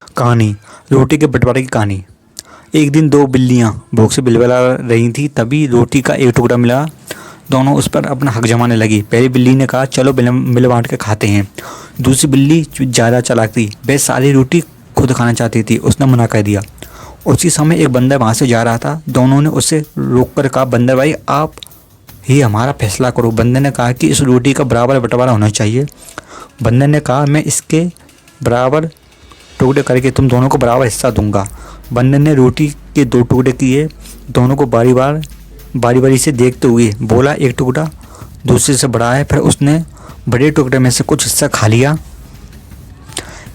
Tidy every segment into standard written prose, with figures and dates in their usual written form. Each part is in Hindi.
कहानी रोटी के बंटवारे की कहानी। एक दिन दो बिल्लियां भूख से बिलबिला रही थी। तभी रोटी का एक टुकड़ा मिला। दोनों उस पर अपना हक जमाने लगी। पहली बिल्ली ने कहा, चलो मिल बांट के खाते हैं। दूसरी बिल्ली ज़्यादा चालाक थी, वह सारी रोटी खुद खाना चाहती थी। उसने मना कर दिया। उसी समय एक बंदर वहाँ से जा रहा था। दोनों ने उसे रोक कर कहा, बंदर भाई, आप ही हमारा फैसला करो। बंदर ने कहा कि इस रोटी का बराबर बंटवारा होना चाहिए। बंदर ने कहा, मैं इसके बराबर टुकड़े करके तुम दोनों को बराबर हिस्सा दूंगा। बंदर ने रोटी के दो टुकड़े किए। दोनों को बारी बारी से देखते हुए बोला, एक टुकड़ा दूसरे से बड़ा है। फिर उसने बड़े टुकड़े में से कुछ हिस्सा खा लिया।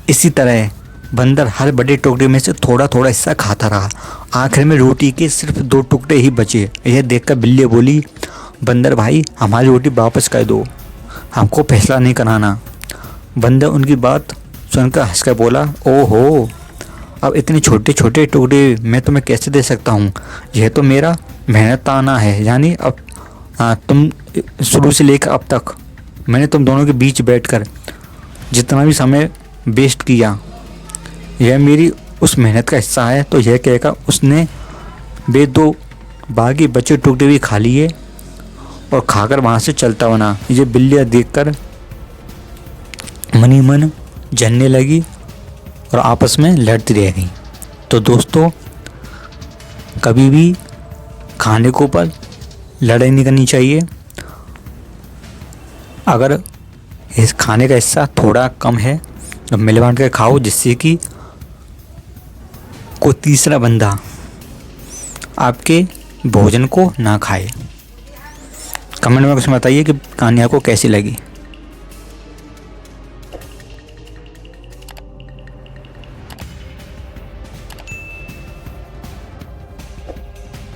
इसी तरह बंदर हर बड़े टुकड़े में से थोड़ा थोड़ा हिस्सा खाता रहा। आखिर में रोटी के सिर्फ दो टुकड़े ही बचे। यह देखकर बिल्ली बोली, बंदर भाई, हमारी रोटी वापस कर दो, हमको फैसला नहीं कराना। बंदर उनकी बात सुनकर हंसकर बोला, ओहो, अब इतने छोटे छोटे टुकड़े मैं तुम्हें कैसे दे सकता हूँ? यह तो मेरा मेहनताना है। यानी अब तुम शुरू से लेकर अब तक मैंने तुम दोनों के बीच बैठकर जितना भी समय वेस्ट किया, यह मेरी उस मेहनत का हिस्सा है। तो यह कहकर उसने वे दो बाकी बचे टुकड़े भी खा लिए और खाकर वहाँ से चलता बना। ये बिल्लियाँ देखकर मनी मन जलने लगी और आपस में लड़ती रह गई। तो दोस्तों, कभी भी खाने के ऊपर लड़ाई नहीं करनी चाहिए। अगर इस खाने का हिस्सा थोड़ा कम है तो मिल बांट कर खाओ, जिससे कि कोई तीसरा बंदा आपके भोजन को ना खाए। कमेंट में कुछ बताइए कि कहानी आपको कैसी लगी।